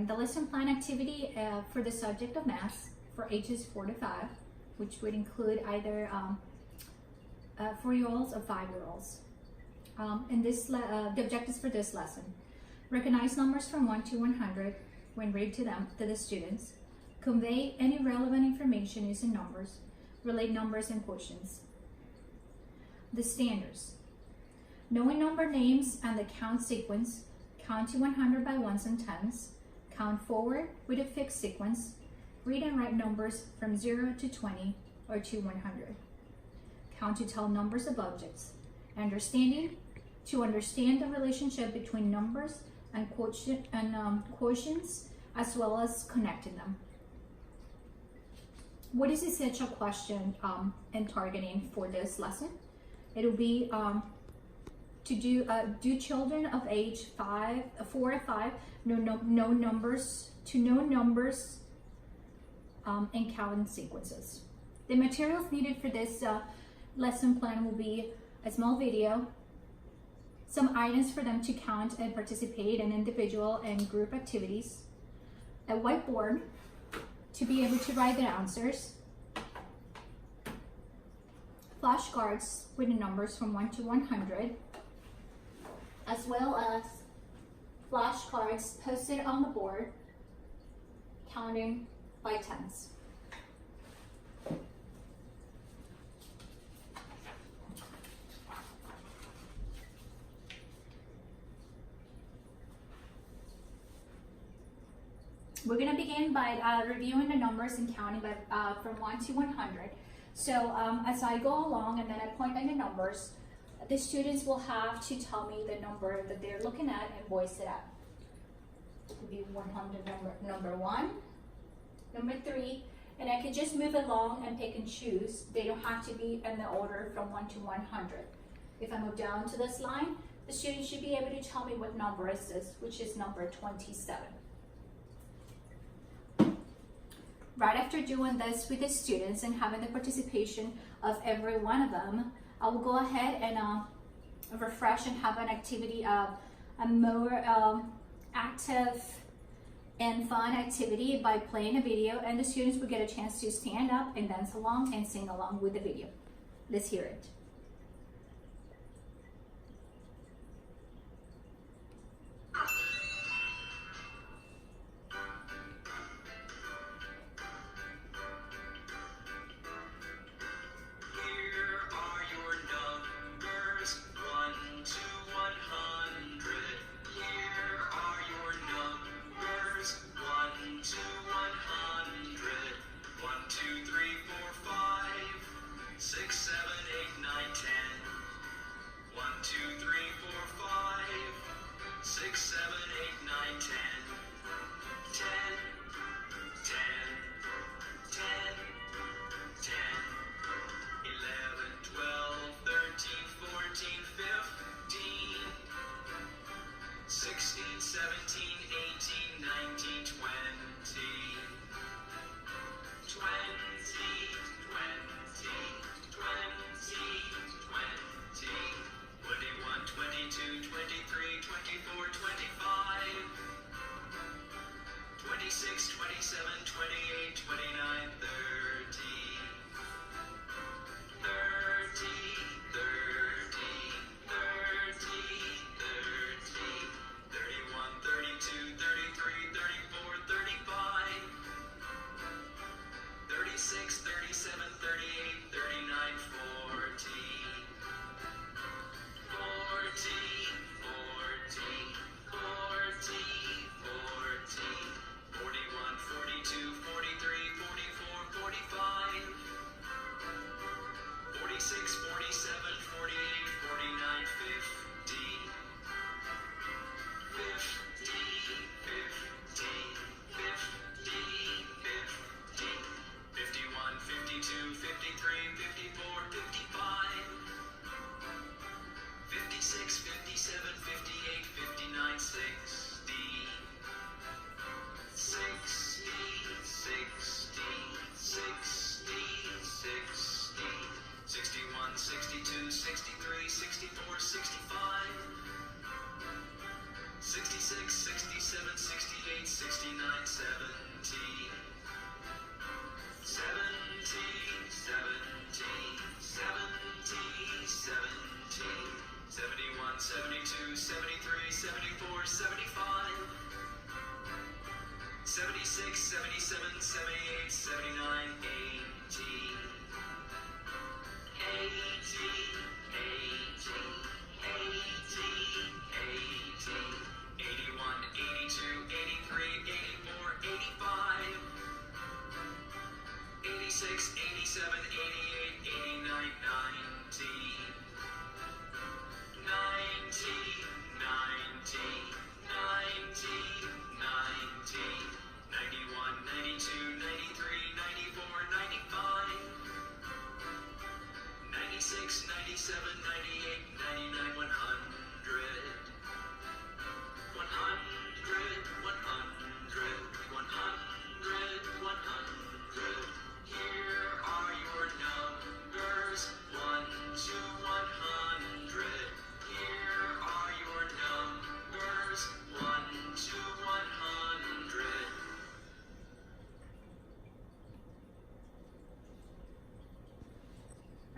the lesson plan activity for the subject of math for ages 4 to 5, which would include either 4-year-olds or 5-year-olds. And the objectives for this lesson: recognize numbers from 1 to 100 when read to the students, convey any relevant information using numbers, relate numbers and quotients. The standards: knowing number names and the count sequence, count to 100 by ones and tens, count forward with a fixed sequence, read and write numbers from 0 to 20 or to 100. Count to tell numbers of objects. To understand the relationship between numbers and quotients, as well as connecting them. What is the essential question and targeting for this lesson? It will be to do children of age 4 to 5 know numbers and counting sequences. The materials needed for this lesson plan will be a small video, some items for them to count and participate in individual and group activities, a whiteboard to be able to write the answers, flashcards with the numbers from 1 to 100, as well as flashcards posted on the board counting by tens. We're going to begin by reviewing the numbers and counting from 1 to 100. So as I go along and then I point out the numbers, the students will have to tell me the number that they're looking at and voice it out. It could be 100 number 1, number 3, and I can just move along and pick and choose. They don't have to be in the order from 1 to 100. If I move down to this line, the student should be able to tell me what number is this, which is number 27. Right after doing this with the students and having the participation of every one of them, I will go ahead and refresh and have an activity, a more active and fun activity by playing a video, and the students will get a chance to stand up and dance along and sing along with the video. Let's hear it. Six, seven, eight, nine. 69, 70. 70, 71, 72, 73, 74, 75. 76, 77, 78, 79, 80. 81, 82, 83, 84, 85. 86, 87, 88, 89, 90. 90, 91, 92, 93, 94, 95. 96, 97, 98, 99, 100. 100. Here are your numbers, 1 to 100. Here are your numbers, 1 to 100.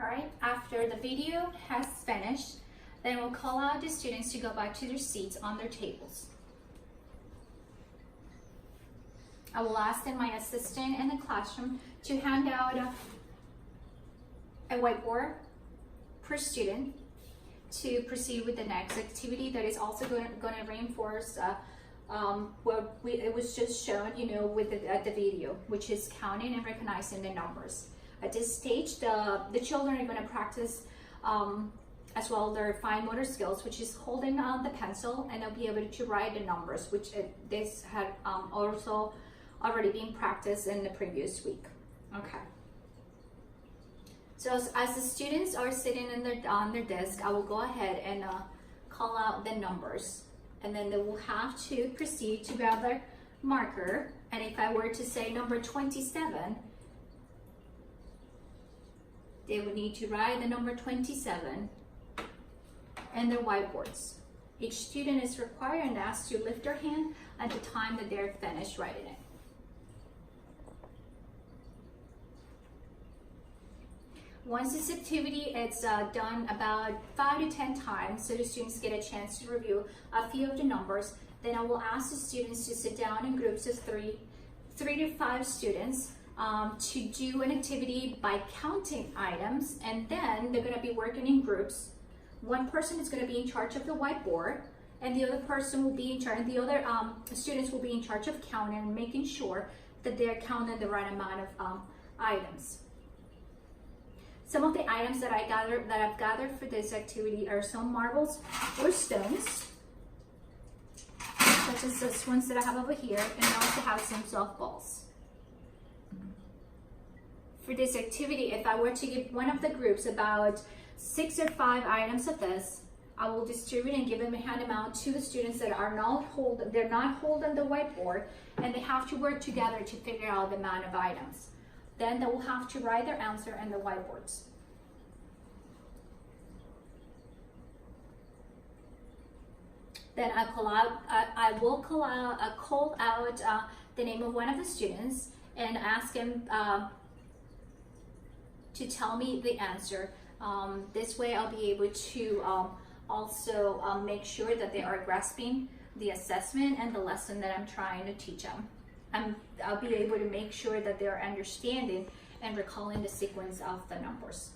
Alright, after the video has finished, then we'll call out the students to go back to their seats on their tables. I will ask then my assistant in the classroom to hand out a whiteboard per student to proceed with the next activity that is also going to reinforce what it was just shown, with the video, which is counting and recognizing the numbers. At this stage, the children are going to practice as well their fine motor skills, which is holding the pencil, and they'll be able to write the numbers, which this had also already been practiced in the previous week. Okay. So as the students are sitting on their desk, I will go ahead and call out the numbers, and then they will have to proceed to grab their marker. And if I were to say number 27, they would need to write the number 27 in their whiteboards. Each student is required and asked to lift their hand at the time that they're finished writing it. Once this activity is done about 5 to 10 times, so the students get a chance to review a few of the numbers, then I will ask the students to sit down in groups of three to 5 students to do an activity by counting items, and then they're going to be working in groups. One person is going to be in charge of the whiteboard, and the other person will be in charge, and the other students will be in charge of counting and making sure that they're counting the right amount of items. Some of the items that I've gathered for this activity are some marbles or stones, such as this ones that I have over here, and I also have some softballs. For this activity, if I were to give one of the groups about 6 or 5 items of this, I will distribute and give them a hand amount to the students that are not holding the whiteboard, and they have to work together to figure out the amount of items. Then they will have to write their answer in the whiteboards. Then I will call out the name of one of the students and ask him to tell me the answer. This way I'll be able to also make sure that they are grasping the assessment and the lesson that I'm trying to teach them. I'll be able to make sure that they're understanding and recalling the sequence of the numbers.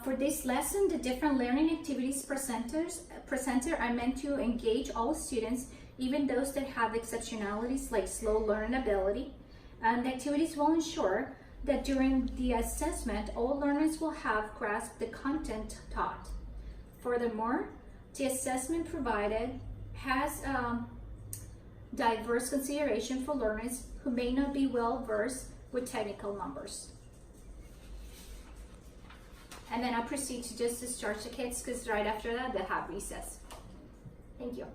For this lesson, the different learning activities presented are meant to engage all students, even those that have exceptionalities like slow learning ability. And the activities will ensure that during the assessment, all learners will have grasped the content taught. Furthermore, the assessment provided has diverse consideration for learners who may not be well versed with technical numbers. And then I'll proceed to just discharge the kids, because right after that, they'll have recess. Thank you.